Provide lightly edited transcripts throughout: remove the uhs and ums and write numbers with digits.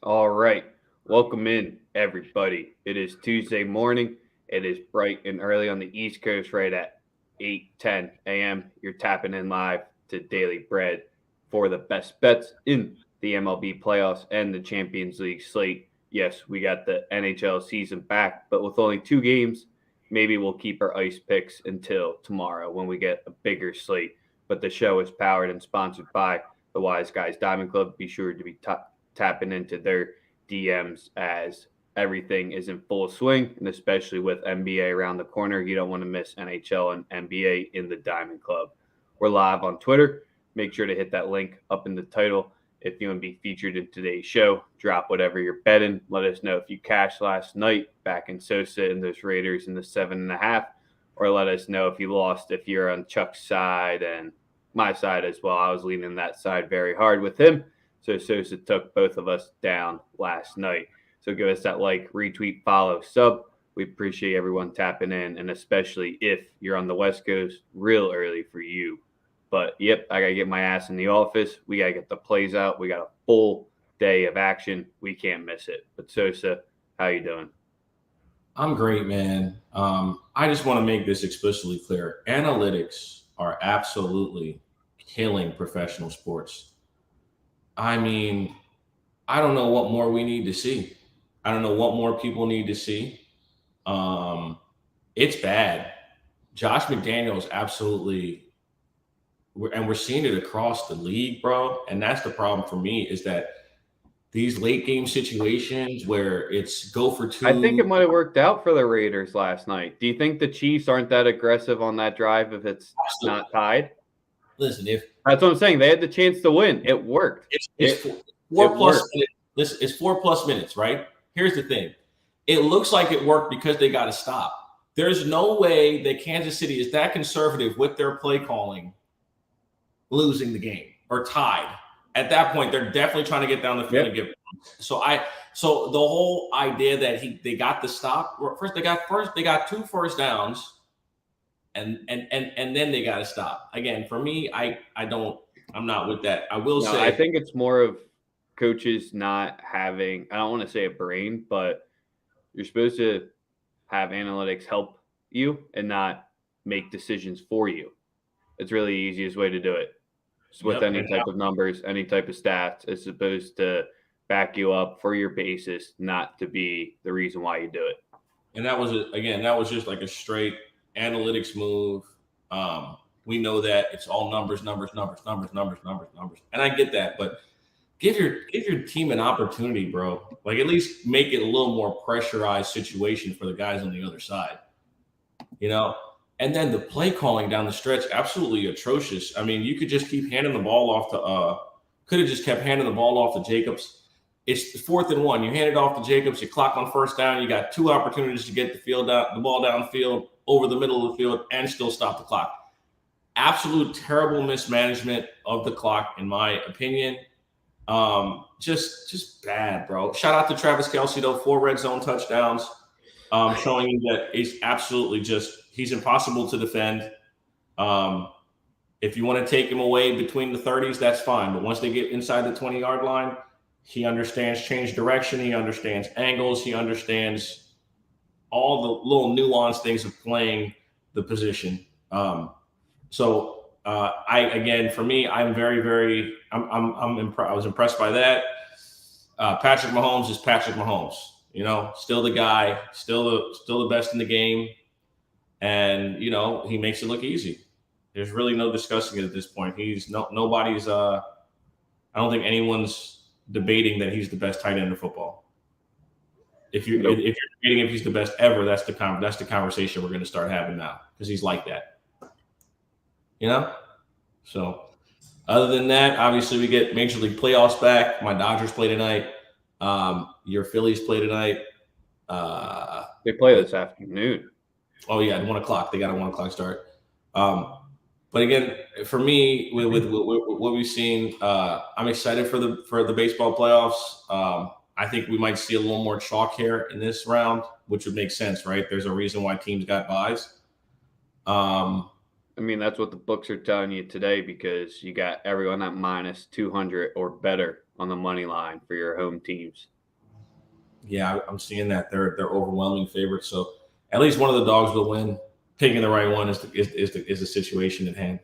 All right. Welcome in, everybody. It is Tuesday morning. It is bright and early on the East Coast, right at 8:10 a.m. You're tapping in live to Daily Bread for the best bets in the MLB playoffs and the Champions League slate. Yes, we got the NHL season back, but with only two games, maybe we'll keep our ice picks until tomorrow when we get a bigger slate. But the show is powered and sponsored by the Wise Guys Diamond Club. Be sure to be tapping into their DMs as everything is in full swing, and especially with NBA around the corner, you don't want to miss NHL and NBA in the Diamond Club. We're live on Twitter. Make sure to hit that link up in the title if you want to be featured in today's show. Drop whatever you're betting. Let us know if you cashed last night back in Sosa and those Raiders in the 7.5, or let us know if you lost, if you're on Chuck's side and my side as well. I was leaning that side very hard with him. So Sosa took both of us down last night. So give us that like, retweet, follow, sub. We appreciate everyone tapping in, and especially if you're on the West Coast, real early for you. But yep, I gotta get my ass in the office. We gotta get the plays out. We got a full day of action. We can't miss it. But Sosa, how you doing? I'm great, man. I just want to make this explicitly clear. Analytics are absolutely killing professional sports. I mean, I don't know what more we need to see. I don't know what more people need to see. Um, it's bad. Josh McDaniels absolutely, and we're seeing it across the league, bro. And that's the problem for me is that these late game situations where it's go for I think it two. might have worked out for the Raiders last night. Do you think the Chiefs aren't that aggressive on that drive if it's not tied? Listen, if That's what I'm saying. They had the chance to win. It worked. it's It four, it four plus worked. minutes. Listen, it's 4+ minutes, right? Here's the thing. It looks like it worked because they got to stop. There's no way that Kansas City is that conservative with their play calling, losing the game or tied. At that point, they're definitely trying to get down the field and Yep. get. So the whole idea that they got the stop. First they got two first downs, and then they got to stop. Again, for me, I'm not with that. I will No, I say think it's more of coaches not having, I don't want to say a brain, but you're supposed to have analytics help you and not make decisions for you. It's really the easiest way to do it. Just with yep. any type of numbers, any type of stats, it's supposed to back you up for your basis, not to be the reason why you do it. And that was just like a straight analytics move. We know that it's all numbers, numbers, numbers, numbers, numbers, numbers, numbers, and I get that, but give your team an opportunity, bro. Like at least make it a little more pressurized situation for the guys on the other side, you know. And then the play calling down the stretch, absolutely atrocious. I mean, you could just keep handing the ball off to. Could have just kept handing the ball off to Jacobs. It's 4th and 1. You hand it off to Jacobs. You clock on first down. You got two opportunities to get the ball downfield, over the middle of the field, and still stop the clock. Absolute terrible mismanagement of the clock, in my opinion. Just bad, bro. Shout out to Travis Kelce though, 4 red zone touchdowns, showing you that he's absolutely he's impossible to defend. Um, if you want to take him away between the 30s, that's fine. But once they get inside the 20-yard line, he understands change direction. He understands angles. He understands all the little nuanced things of playing the position. For me, I'm very, very, I was impressed by that. Patrick Mahomes is Patrick Mahomes. You know, still the guy, still the best in the game, and he makes it look easy. There's really no discussing it at this point. Nobody's. I don't think anyone's debating that he's the best tight end in football. Nope. If you're debating if he's the best ever, that's the conversation we're going to start having now because he's like that. You know. So, other than that, obviously we get Major League playoffs back. My Dodgers play tonight. Your Phillies play tonight. They play this afternoon. Oh yeah, at 1 o'clock. They got a 1 o'clock start. But again, for me, with what we've seen, I'm excited for the baseball playoffs. I think we might see a little more chalk here in this round, which would make sense, right? There's a reason why teams got buys. I mean, that's what the books are telling you today because you got everyone at minus 200 or better on the money line for your home teams. Yeah, I'm seeing that they're overwhelming favorites. So at least one of the dogs will win. Picking the right one is the situation at hand.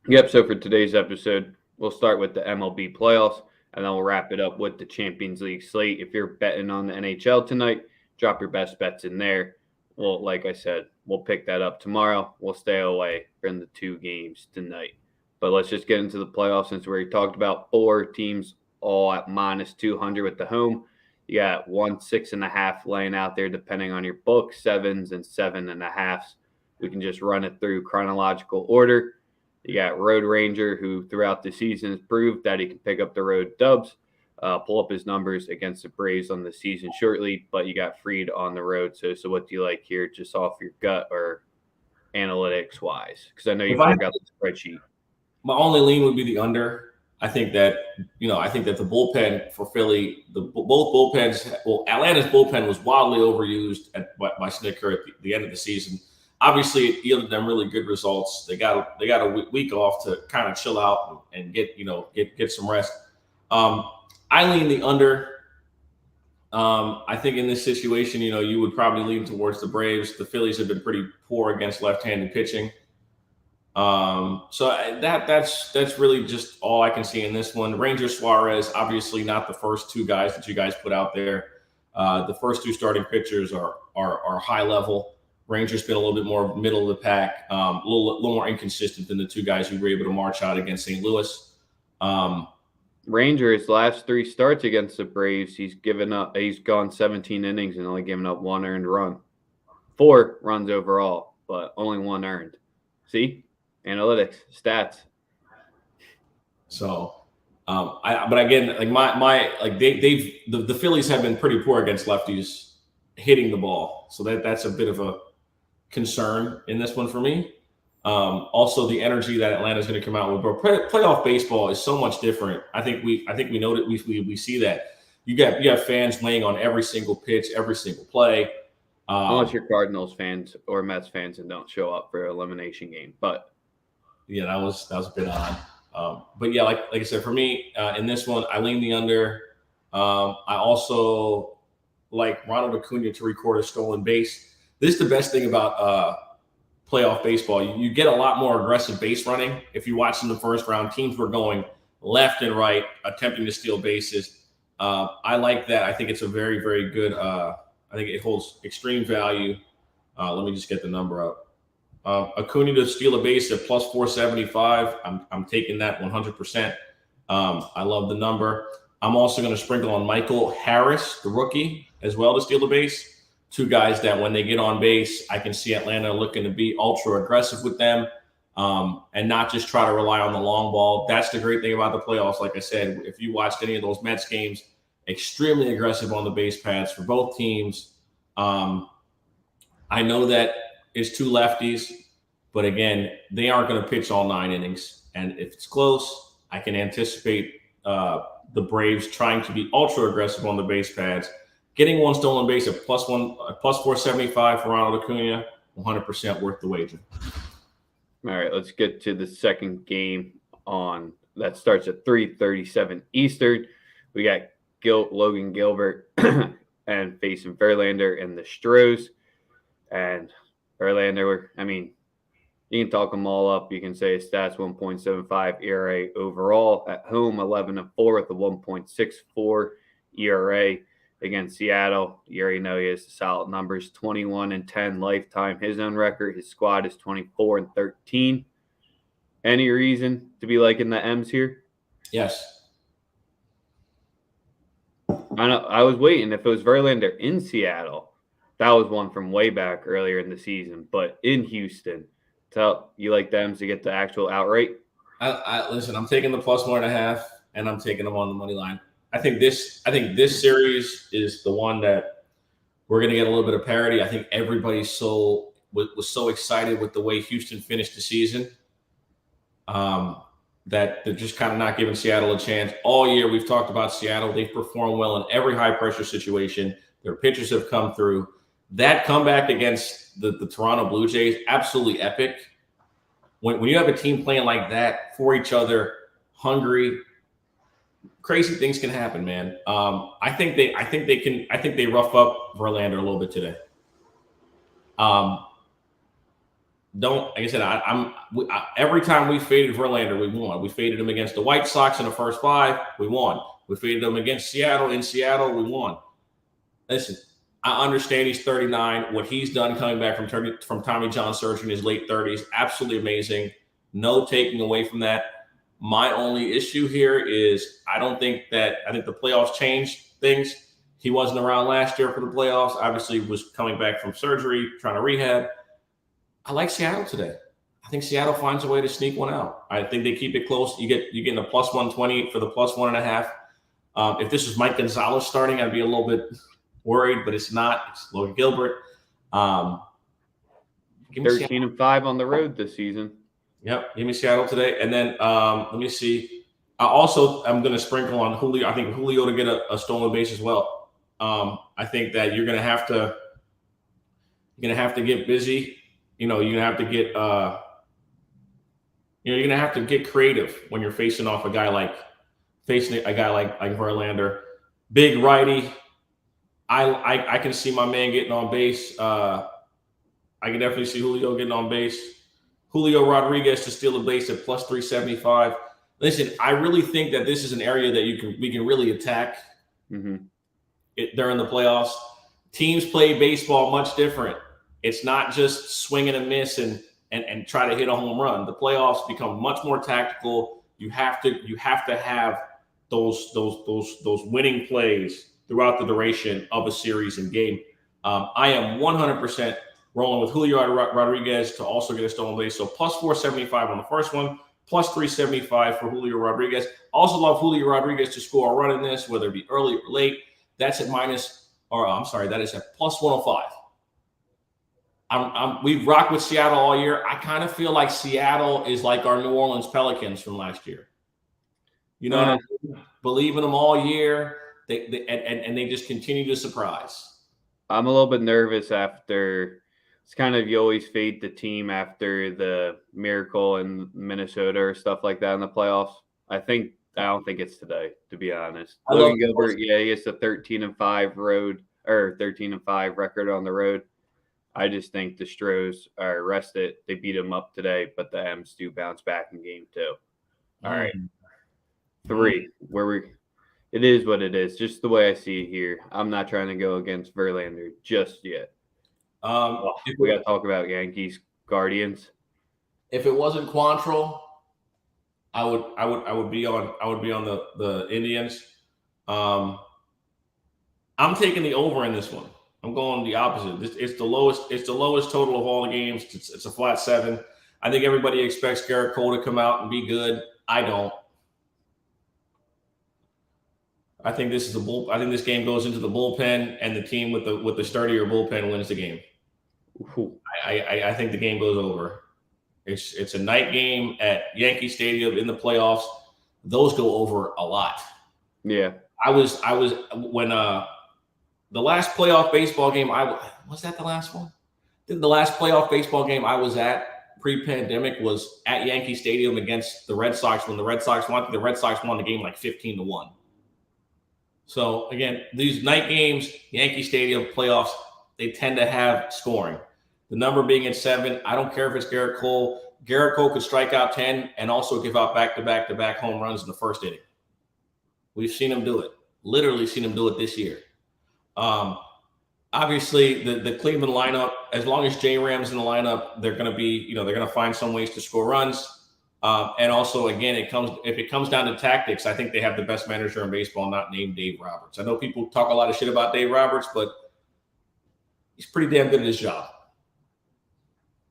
Yep. So for today's episode, we'll start with the MLB playoffs, and then we'll wrap it up with the Champions League slate. If you're betting on the NHL tonight, drop your best bets in there. Well, like I said, we'll pick that up tomorrow. We'll stay away from the 2 games tonight. But let's just get into the playoffs since we already talked about 4 teams all at minus 200 with the home. You got 1 6.5 laying out there, depending on your book, 7s and 7.5s. We can just run it through chronological order. You got Road Ranger, who throughout the season has proved that he can pick up the road dubs, pull up his numbers against the Braves on the season shortly, but you got Freed on the road. So what do you like here, just off your gut or analytics-wise? Because I know you figured out the spreadsheet. My only lean would be the under. I think that the bullpen for Philly, both bullpens. Well, Atlanta's bullpen was wildly overused by Snicker at the end of the season. Obviously, it yielded them really good results. They got a week off to kind of chill out and get some rest. I lean the under. I think in this situation, you would probably lean towards the Braves. The Phillies have been pretty poor against left-handed pitching. So that's really just all I can see in this one. Ranger Suarez, obviously not the first 2 guys that you guys put out there. The first 2 starting pitchers are high level. Ranger's been a little bit more middle of the pack, a little more inconsistent than the 2 guys who were able to march out against St. Louis. Ranger's last 3 starts against the Braves, he's gone 17 innings and only given up 1 earned run. 4 runs overall, but only 1 earned. See? Analytics, stats. So, but again, like the Phillies have been pretty poor against lefties hitting the ball. So that's a bit of a concern in this one for me. Also, the energy that Atlanta's going to come out with, but playoff baseball is so much different. I think we know that we see that you have fans laying on every single pitch, every single play. Unless you're Cardinals fans or Mets fans and don't show up for an elimination game, but yeah, that was a bit odd. But yeah, like I said, for me in this one, I lean the under. I also like Ronald Acuna to record a stolen base. This is the best thing about playoff baseball. You get a lot more aggressive base running. If you watch in the first round, teams were going left and right, attempting to steal bases. I like that. I think it's a very, very good. I think it holds extreme value. Let me just get the number up. Acuna to steal a base at plus 475. I'm taking that 100%. I love the number. I'm also going to sprinkle on Michael Harris, the rookie, as well to steal a base. 2 guys that when they get on base, I can see Atlanta looking to be ultra aggressive with them and not just try to rely on the long ball. That's the great thing about the playoffs. Like I said, if you watched any of those Mets games, extremely aggressive on the base paths for both teams. I know that it's 2 lefties, but again, they aren't going to pitch all 9 innings. And if it's close, I can anticipate the Braves trying to be ultra aggressive on the base paths. Getting 1 stolen base at plus 475 for Ronald Acuna, 100% worth the wager. All right, let's get to the second game on that starts at 3:37 Eastern. We got Logan Gilbert and facing Verlander and the Astros. And Verlander, you can talk them all up. You can say his stats 1.75 ERA overall. At home, 11-4 with a 1.64 ERA. Against Seattle, you already know he has the solid numbers, 21-10 lifetime. His own record, his squad is 24-13. Any reason to be liking the M's here? Yes. I know. I was waiting. If it was Verlander in Seattle, that was one from way back earlier in the season. But in Houston, you like the M's to get the actual outright? Listen, I'm taking the plus 1.5, and I'm taking them on the money line. I think this series is the one that we're going to get a little bit of parity. I think everybody was so excited with the way Houston finished the season that they're just kind of not giving Seattle a chance. All year we've talked about Seattle. They've performed well in every high-pressure situation. Their pitchers have come through. That comeback against the Toronto Blue Jays, absolutely epic. When you have a team playing like that for each other, hungry, crazy things can happen, man. I think they rough up Verlander a little bit today. Don't like I said, every time we faded Verlander, we won. We faded him against the White Sox in the first 5, we won. We faded him against Seattle in Seattle, we won. Listen, I understand he's 39. What he's done coming back from Tommy John surgery in his late 30s, absolutely amazing. No taking away from that. My only issue here is I think the playoffs changed things. He wasn't around last year for the playoffs. Obviously, was coming back from surgery, trying to rehab. I like Seattle today. I think Seattle finds a way to sneak one out. I think they keep it close. You get a plus 120 for the plus 1.5. If this was Mike Gonzalez starting, I'd be a little bit worried, but it's not. It's Logan Gilbert. 13-5 on the road this season. Yep, give me Seattle today. And then let me see. I'm going to sprinkle on Julio. I think Julio to get a stolen base as well. I think that you're going to have to get busy. You're going to have to get you're going to have to get creative when you're facing a guy like Verlander, big righty. I can see my man getting on base. I can definitely see Julio getting on base. Julio Rodriguez to steal a base at plus 375. Listen, I really think that this is an area that we can really attack during the playoffs. Teams play baseball much different. It's not just swing and a miss and try to hit a home run. The playoffs become much more tactical. You have to have those winning plays throughout the duration of a series and game. I am 100% rolling with Julio Rodriguez to also get a stolen base. So plus 475 on the first one, plus 375 for Julio Rodriguez. Also love Julio Rodriguez to score a run in this, whether it be early or late. That's at that is at plus 105. We've rocked with Seattle all year. I kind of feel like Seattle is like our New Orleans Pelicans from last year. Believe in them all year. They just continue to surprise. I'm a little bit nervous after. It's kind of you always fade the team after the miracle in Minnesota or stuff like that in the playoffs. I don't think it's today, to be honest. Logan Gilbert, he gets a 13-5 record on the road. I just think the Astros are rested. They beat them up today, but the M's do bounce back in game 2. All right. 3, it is what it is, just the way I see it here. I'm not trying to go against Verlander just yet. We got to talk about Yankees Guardians. If it wasn't Quantrill, I would be on the Indians. I'm taking the over in this one. I'm going the opposite. It's the lowest total of all the games. It's a flat 7. I think everybody expects Garrett Cole to come out and be good. I don't. I think this game goes into the bullpen, and the team with the sturdier bullpen wins the game. I think the game goes over. It's a night game at Yankee Stadium in the playoffs. Those go over a lot. Yeah. I was when the last playoff baseball game was that the last one? The last playoff baseball game I was at pre-pandemic was at Yankee Stadium against the Red Sox when the Red Sox won. The Red Sox won the game like 15-1. So again, these night games, Yankee Stadium playoffs, they tend to have scoring. The number being at 7, I don't care if it's Garrett Cole. Garrett Cole could strike out 10 and also give out back-to-back home runs in the first inning. We've seen him do it. Literally seen him do it this year. Obviously, the Cleveland lineup, as long as J-Ram's in the lineup, they're going to find some ways to score runs. And also, again, if it comes down to tactics, I think they have the best manager in baseball, not named Dave Roberts. I know people talk a lot of shit about Dave Roberts, but he's pretty damn good at his job.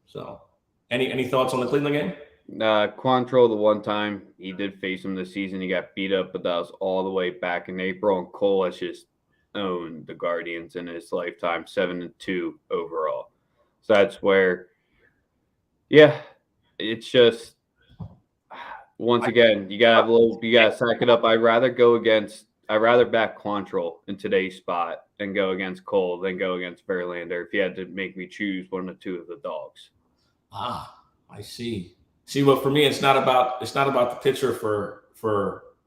So, any thoughts on the Cleveland game? Quantrill, the one time he did face him this season, he got beat up, but that was all the way back in April. And Cole has just owned the Guardians in his lifetime, 7-2 overall. So that's where, it's just. Once again, you gotta sack it up. I'd rather back Quantrill in today's spot and go against Cole than go against Verlander if you had to make me choose one or two of the dogs. I see. See, but for me, it's not about the pitcher for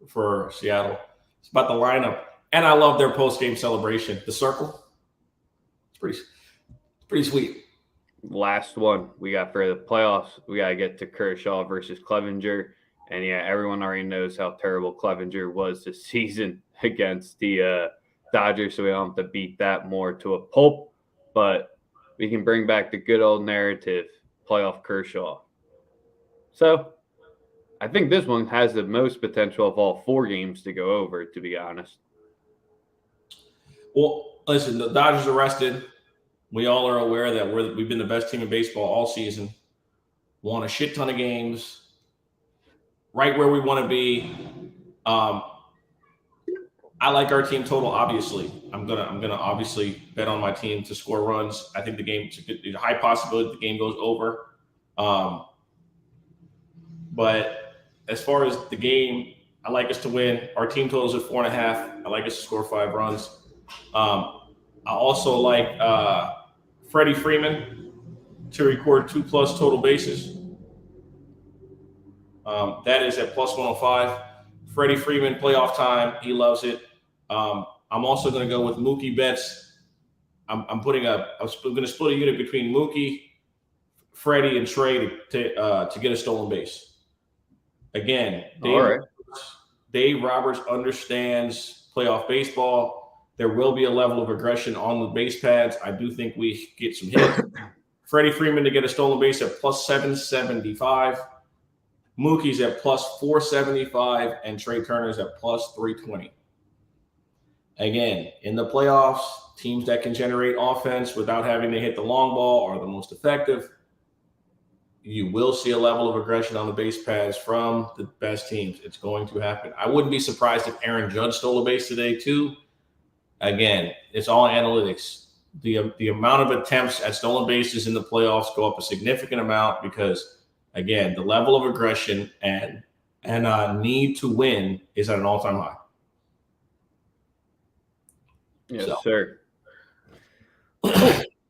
for Seattle. It's about the lineup, and I love their post game celebration. The circle, it's pretty sweet. Last one we got for the playoffs. We got to get to Kershaw versus Clevenger. And yeah, everyone already knows how terrible Clevenger was this season against the Dodgers, so we don't have to beat that more to a pulp. But we can bring back the good old narrative, playoff Kershaw. So I think this one has the most potential of all 4 games to go over, to be honest. Well, listen, the Dodgers are rested. We all are aware that we've been the best team in baseball all season. Won a shit ton of games. Right where we want to be. I like our team total. Obviously, I'm gonna obviously bet on my team to score runs. I think there's a high possibility the game goes over. But as far as the game, I like us to win. Our team totals at 4.5. I like us to score 5 runs. I also like Freddie Freeman to record 2+ total bases. That is at plus 105. Freddie Freeman, playoff time. He loves it. I'm also going to go with Mookie Betts. I'm going to split a unit between Mookie, Freddie, and Trey to get a stolen base. Again, Dave Roberts understands playoff baseball. There will be a level of aggression on the base pads. I do think we get some hits. Freddie Freeman to get a stolen base at plus 775. Mookie's at plus 475, and Trey Turner's at plus 320. Again, in the playoffs, teams that can generate offense without having to hit the long ball are the most effective. You will see a level of aggression on the base pads from the best teams. It's going to happen. I wouldn't be surprised if Aaron Judge stole a base today, too. Again, it's all analytics. The amount of attempts at stolen bases in the playoffs go up a significant amount because, again, the level of aggression and need to win is at an all-time high. Yes, sir.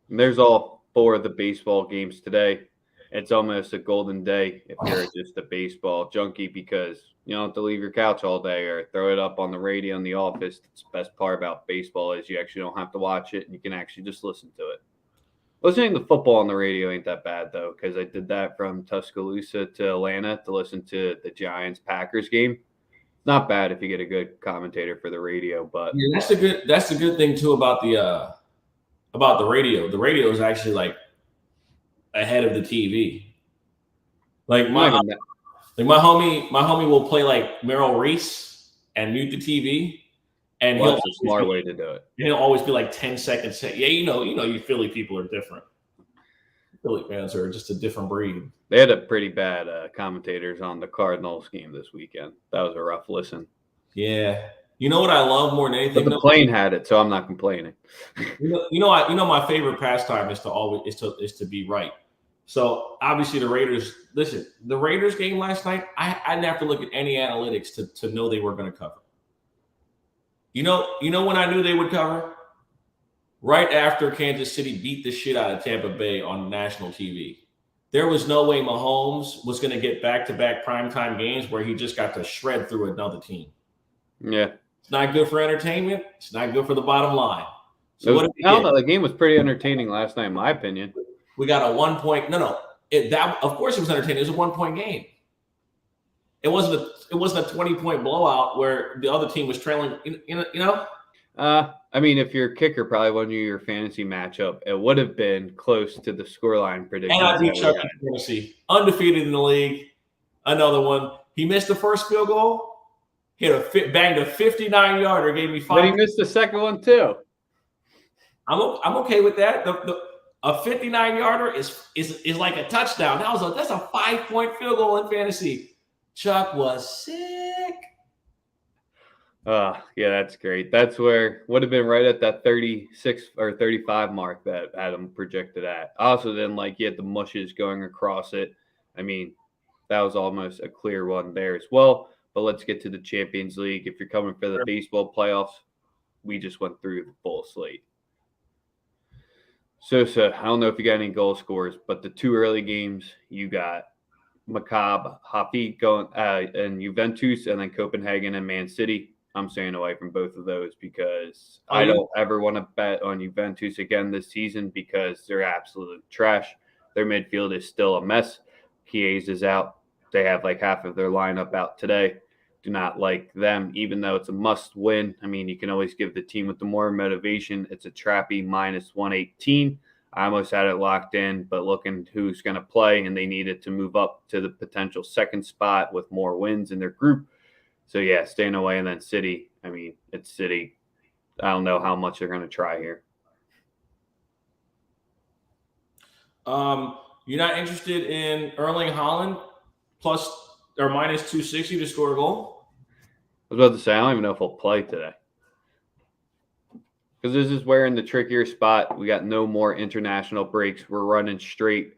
There's all 4 of the baseball games today. It's almost a golden day if you're just a baseball junkie because you don't have to leave your couch all day or throw it up on the radio in the office. That's the best part about baseball is you actually don't have to watch it and you can actually just listen to it. Listening to football on the radio ain't that bad, though, because I did that from Tuscaloosa to Atlanta to listen to the Giants-Packers game. Not bad if you get a good commentator for the radio, but yeah, that's the good thing too about the radio. The radio is actually like ahead of the TV. Like my homie will play like Merrill Reese and mute the TV, and that's a smart way to do it. He'll always be like 10 seconds. Yeah, you Philly people are different. Philly fans are just a different breed. They had a pretty bad commentators on the Cardinals game this weekend. That was a rough listen. Yeah. You know what I love more than anything? But the plane had it, so I'm not complaining. My favorite pastime is to be right. So obviously the Raiders. Listen, the Raiders game last night, I didn't have to look at any analytics to know they were going to cover. You know when I knew they would cover? Right after Kansas City beat the shit out of Tampa Bay on national TV. There was no way Mahomes was going to get back-to-back primetime games where he just got to shred through another team. Yeah. It's not good for entertainment. It's not good for the bottom line. So the game was pretty entertaining last night, in my opinion. We got a 1 point. Of course it was entertaining. It was a 1 point game. It wasn't a 20-point blowout where the other team was trailing. I mean, if your kicker probably won you your fantasy matchup, it would have been close to the scoreline prediction. And I beat Chuck in fantasy, undefeated in the league. Another one. He missed the first field goal. Banged a 59-yarder, gave me 5. But he missed the second one too. I'm okay with that. A 59-yarder is like a touchdown. That's a 5-point field goal in fantasy. Chuck was sick. Yeah, that's great. That's where would have been right at that 36 or 35 mark that Adam projected at. Also, then he had the mushes going across it. I mean, that was almost a clear one there as well. But let's get to the Champions League. If you're coming for the baseball playoffs, we just went through the full slate. Sosa, I don't know if you got any goal scores, but the 2 early games, you got Maccabi Haifa going and Juventus, and then Copenhagen and Man City. I'm staying away from both of those because I don't ever want to bet on Juventus again this season because they're absolute trash. Their midfield is still a mess. Chiesa is out. They have like half of their lineup out today. Do not like them, even though it's a must win. I mean, you can always give the team with the more motivation. It's a trappy minus 118. I almost had it locked in, but looking who's going to play, and they needed to move up to the potential second spot with more wins in their group. So, yeah, staying away. And then City, I mean, it's City. I don't know how much they're going to try here. You're not interested in Erling Haaland plus or minus 260 to score a goal? I was about to say, I don't even know if he'll play today. Because this is where in the trickier spot, we got no more international breaks. We're running straight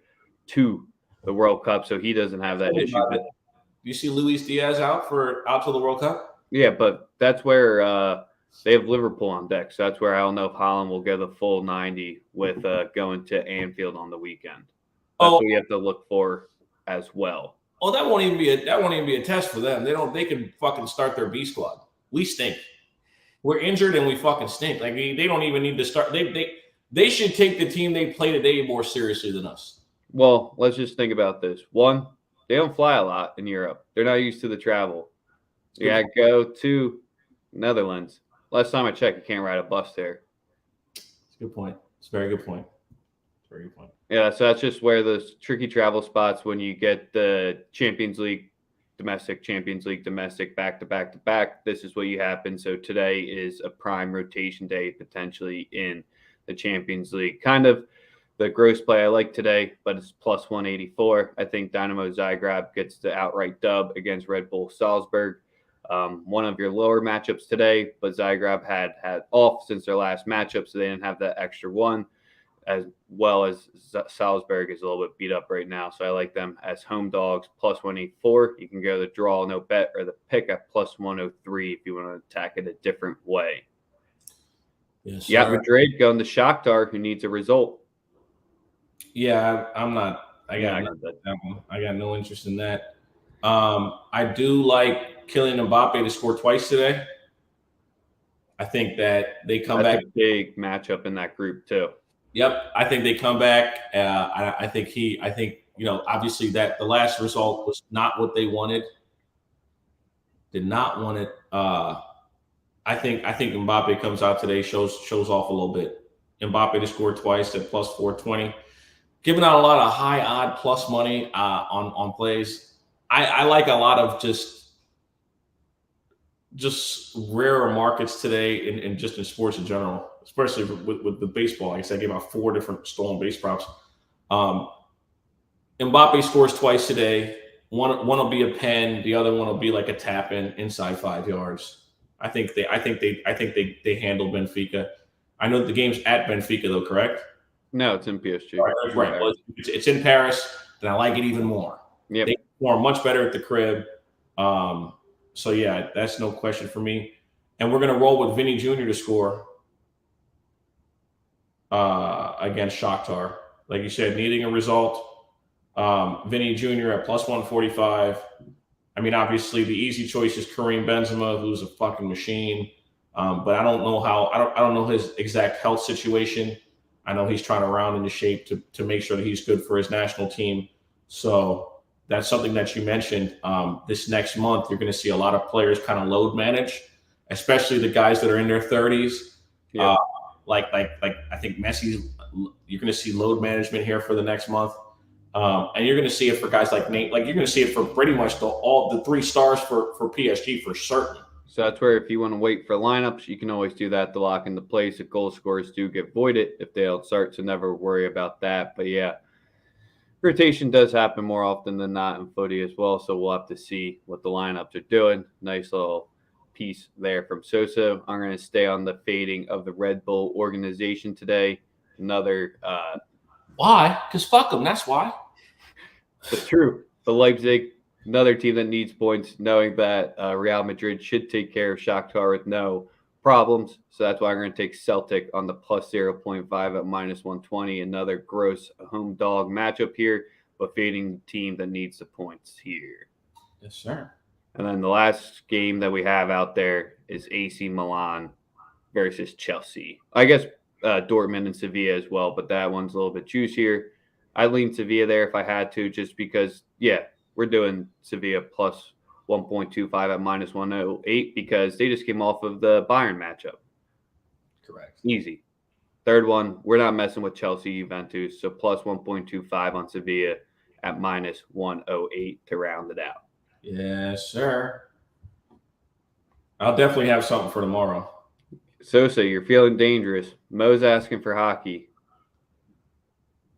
to the World Cup, so he doesn't have that issue. But do you see Luis Diaz out to the World Cup? Yeah, but that's where they have Liverpool on deck. So that's where I don't know if Haaland will get the full 90 with going to Anfield on the weekend. That's what you have to look for as well. Oh, that won't even be a test for them. They can fucking start their B squad. We stink. We're injured and we fucking stink. Like they don't even need to start. They should take the team they play today more seriously than us. Well, let's just think about this. One, they don't fly a lot in Europe. They're not used to the travel. You got to go to Netherlands. Last time I checked, you can't ride a bus there. It's a good point. It's a very good point. Very good point. Yeah, so that's just where those tricky travel spots when you get the Champions League, domestic, Champions League, domestic, back to back to back. This is what you happen. So today is a prime rotation day potentially in the Champions League. Kind of the gross play I like today, but it's plus 184. I think Dynamo Zagreb gets the outright dub against Red Bull Salzburg. One of your lower matchups today, but Zagreb had off since their last matchup, so they didn't have that extra one, as well as Salzburg is a little bit beat up right now. So I like them as home dogs, plus 184. You can go the draw, no bet, or the pick at plus 103 if you want to attack it a different way. Yes, yeah, Madrid going to Shakhtar, who needs a result. Yeah, I'm not. I got no interest in that. I do like Kylian Mbappe to score twice today. I think that they come back. A big matchup in that group too. Yep, I think they come back. I think obviously that the last result was not what they wanted. Did not want it. I think Mbappe comes out today, shows off a little bit. Mbappe to score twice at plus 420. Giving out a lot of high odd plus money on plays. I like a lot of just rarer markets today and just in sports in general, especially with the baseball. Like I said, I gave out 4 different stolen base props. Mbappe scores twice today. One will be a pen. The other one will be like a tap in inside 5 yards. I think they handle Benfica. I know the game's at Benfica though, correct? No, it's in PSG. Right. Well, it's in Paris. Then I like it even more. Yep. They perform much better at the crib. So yeah, that's no question for me. And we're gonna roll with Vinny Jr. to score against Shakhtar. Like you said, needing a result. Vinny Jr. at plus 145. I mean, obviously the easy choice is Kareem Benzema, who's a fucking machine. But I don't know I don't know his exact health situation. I know he's trying to round into shape to make sure that he's good for his national team. So that's something that you mentioned. This next month, you're going to see a lot of players kind of load manage, especially the guys that are in their 30s. Yeah. Like I think Messi's. You're going to see load management here for the next month, and you're going to see it for guys like Nate. Like you're going to see it for pretty much all the 3 stars for PSG for certain. So that's where if you want to wait for lineups, you can always do that to lock into place if goal scorers do get voided if they don't start. So never worry about that. But yeah, rotation does happen more often than not in footy as well. So we'll have to see what the lineups are doing. Nice little piece there from Sosa. I'm going to stay on the fading of the Red Bull organization today. Another why? Because fuck them. That's why. But true. The Leipzig. Another team that needs points, knowing that Real Madrid should take care of Shakhtar with no problems. So that's why I'm going to take Celtic on the plus 0.5 at minus 120. Another gross home dog matchup here. but fading the team that needs the points here. Yes, sir. And then the last game that we have out there is AC Milan versus Chelsea. I guess Dortmund and Sevilla as well, but that one's a little bit juicier. I lean Sevilla there if I had to, just because, we're doing Sevilla plus 1.25 at minus 108 because they just came off of the Bayern matchup. Correct. Easy. Third one, we're not messing with Chelsea Juventus, so plus 1.25 on Sevilla at minus 108 to round it out. Yes, sir. I'll definitely have something for tomorrow. Sosa, you're feeling dangerous. Mo's asking for hockey.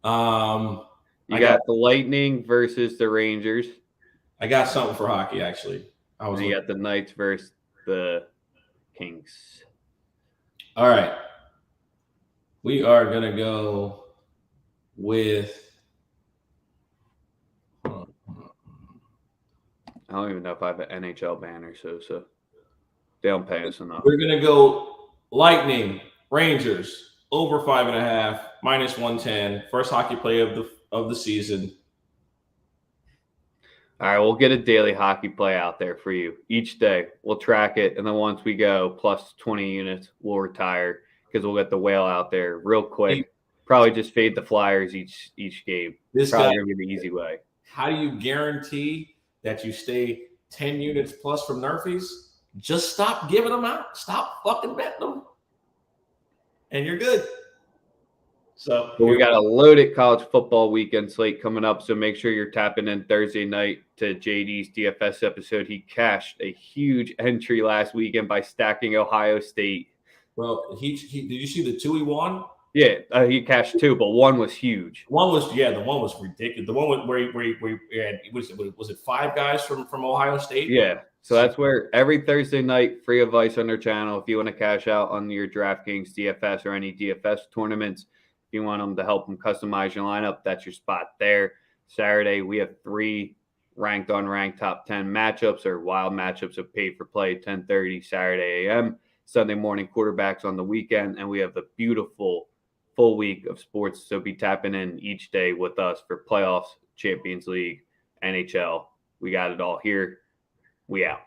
You got the Lightning versus the Rangers. I got something for hockey, actually. You got the Knights versus the Kings. All right. We are going to go with – I don't even know if I have an NHL banner, so they don't pay us enough. We're going to go Lightning, Rangers, over 5.5, minus 110. First hockey play of the season. All right, we'll get a daily hockey play out there for you each day. We'll track it, and then once we go plus 20 units, we'll retire because we'll get the whale out there real quick. Probably just fade the Flyers each game. This probably going to be the easy way. How do you guarantee that you stay 10 units plus from Nerfies? Just stop giving them out. Stop fucking betting them. And you're good. So we got a loaded college football weekend slate coming up, so make sure you're tapping in Thursday night to JD's DFS episode. He cashed a huge entry last weekend by stacking Ohio State. Well, he did you see the 2 he won? Yeah, he cashed 2, but one was huge. The one was ridiculous. The one where he had, was it 5 guys from Ohio State? Yeah. So that's where every Thursday night, free advice on their channel. If you want to cash out on your DraftKings DFS or any DFS tournaments, if you want them to help them customize your lineup, that's your spot there. Saturday, we have 3 ranked unranked top 10 matchups or wild matchups of paid for play, 10:30 Saturday a.m. Sunday morning quarterbacks on the weekend, and we have a beautiful full week of sports. So be tapping in each day with us for playoffs, Champions League, NHL. We got it all here. We out.